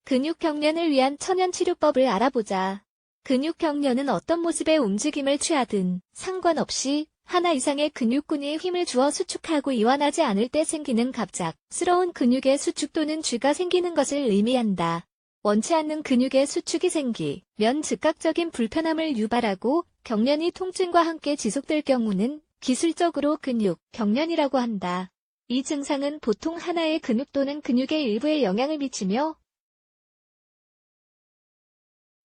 근육경련을 위한 천연치료법을 알아보자. 근육경련은 어떤 모습의 움직임을 취하든 상관없이 하나 이상의 근육군이 힘을 주어 수축하고 이완하지 않을 때 생기는 갑작스러운 근육의 수축 또는 쥐가 생기는 것을 의미한다. 원치 않는 근육의 수축이 생기면 즉각적인 불편함을 유발하고 경련이 통증과 함께 지속될 경우는 기술적으로 근육경련이라고 한다. 이 증상은 보통 하나의 근육 또는 근육의 일부에 영향을 미치며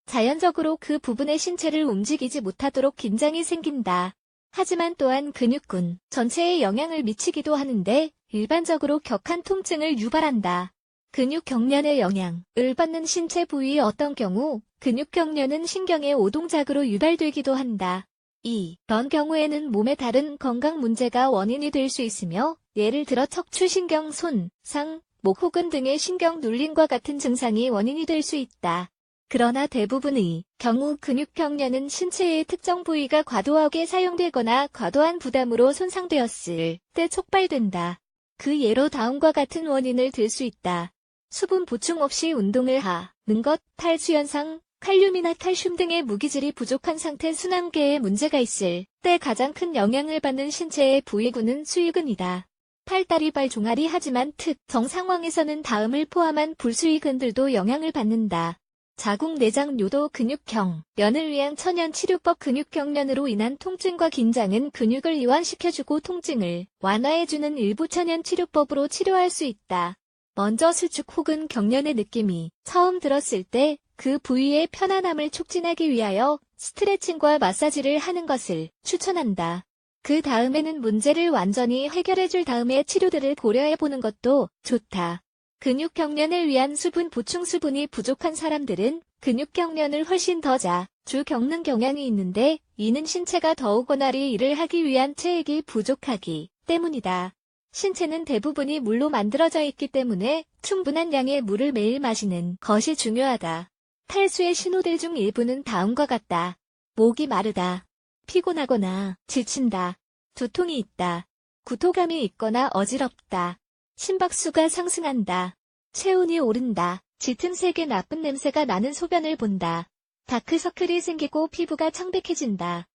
자연적으로 그 부분의 신체를 움직이지 못하도록 긴장이 생긴다. 하지만 또한 근육군 전체에 영향을 미치기도 하는데 일반적으로 격한 통증을 유발한다. 근육경련의 영향을 받는 신체 부위 어떤 경우 근육경련은 신경의 오동작으로 유발되기도 한다. 이런 경우에는 몸의 다른 건강 문제가 원인이 될 수 있으며 예를 들어 척추신경 손상, 목 혹은 등의 신경 눌림과 같은 증상이 원인이 될 수 있다. 그러나 대부분의 경우 근육경련은 신체의 특정 부위가 과도하게 사용되거나 과도한 부담으로 손상되었을 때 촉발된다. 그 예로 다음과 같은 원인을 들 수 있다. 수분 보충 없이 운동을 하는 것, 탈수 현상, 칼륨이나 칼슘 등의 무기질이 부족한 상태 순환계에 문제가 있을 때 가장 큰 영향을 받는 신체의 부위군은 수익근이다. 팔다리 발 종아리 하지만 특정 상황에서는 다음을 포함한 불수익근들도 영향을 받는다. 자궁 내장 요도 근육경련을 위한 천연치료법 근육경련으로 인한 통증과 긴장은 근육을 이완시켜주고 통증을 완화해주는 일부 천연치료법으로 치료할 수 있다. 먼저 수축 혹은 경련의 느낌이 처음 들었을 때 그 부위의 편안함을 촉진하기 위하여 스트레칭과 마사지를 하는 것을 추천한다. 그 다음에는 문제를 완전히 해결해줄 다음에 치료들을 고려해보는 것도 좋다. 근육경련을 위한 수분 보충 수분이 부족한 사람들은 근육경련을 훨씬 더 자주 겪는 경향이 있는데 이는 신체가 더욱 원활히 일을 하기 위한 체액이 부족하기 때문이다. 신체는 대부분이 물로 만들어져 있기 때문에 충분한 양의 물을 매일 마시는 것이 중요하다. 탈수의 신호들 중 일부는 다음과 같다. 목이 마르다. 피곤하거나 지친다. 두통이 있다. 구토감이 있거나 어지럽다. 심박수가 상승한다. 체온이 오른다. 짙은 색의 나쁜 냄새가 나는 소변을 본다. 다크서클이 생기고 피부가 청백해진다.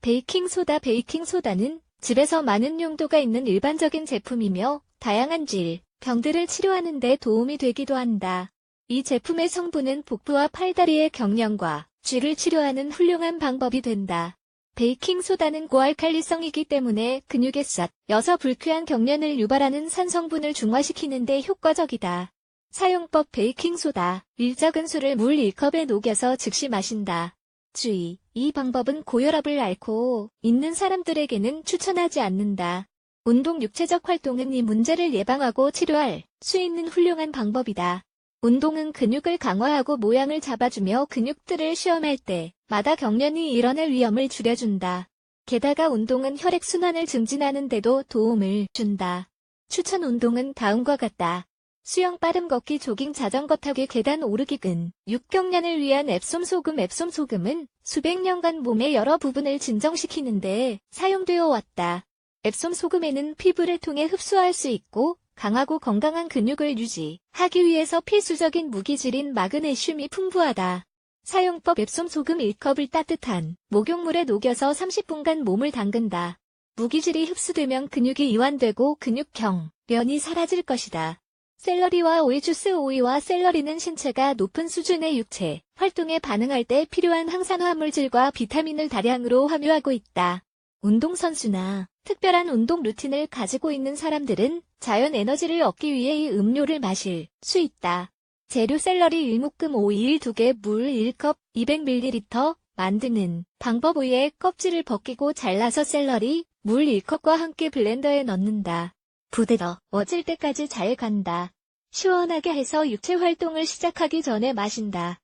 베이킹소다. 베이킹소다는 집에서 많은 용도가 있는 일반적인 제품이며 다양한 질병들을 치료하는 데 도움이 되기도 한다. 이 제품의 성분은 복부와 팔다리의 경련과 쥐를 치료하는 훌륭한 방법이 된다. 베이킹소다는 고알칼리성이기 때문에 근육에 쌓여서 불쾌한 경련을 유발하는 산성분을 중화시키는 데 효과적이다. 사용법 베이킹소다. 작은 술을 물 1컵에 녹여서 즉시 마신다. 주의: 이 방법은 고혈압을 앓고 있는 사람들에게는 추천하지 않는다. 운동 육체적 활동은 이 문제를 예방하고 치료할 수 있는 훌륭한 방법이다. 운동은 근육을 강화하고 모양을 잡아주며 근육들을 시험할 때마다 경련이 일어날 위험을 줄여준다. 게다가 운동은 혈액순환을 증진하는 데도 도움을 준다. 추천 운동은 다음과 같다. 수영, 빠름 걷기, 조깅, 자전거 타기, 계단 오르기. 근육경련을 위한 앱솜소금. 앱솜소금은 수백 년간 몸의 여러 부분을 진정시키는 데 사용되어 왔다. 앱솜소금에는 피부를 통해 흡수할 수 있고 강하고 건강한 근육을 유지하기 위해서 필수적인 무기질인 마그네슘이 풍부하다. 사용법: 앱솜소금 1컵을 따뜻한 목욕물에 녹여서 30분간 몸을 담근다. 무기질이 흡수되면 근육이 이완되고 근육경련이 사라질 것이다. 샐러리와 오이 주스. 오이와 샐러리는 신체가 높은 수준의 육체 활동에 반응할 때 필요한 항산화물질과 비타민을 다량으로 함유하고 있다. 운동선수나 특별한 운동 루틴을 가지고 있는 사람들은 자연 에너지를 얻기 위해 이 음료를 마실 수 있다. 재료: 샐러리 1묶음, 오이 2개, 물 1컵, 200ml. 만드는 방법: 오이의 껍질을 벗기고 잘라서 샐러리, 물 1컵과 함께 블렌더에 넣는다. 부드러워질 때까지 잘 간다. 시원하게 해서 육체 활동을 시작하기 전에 마신다.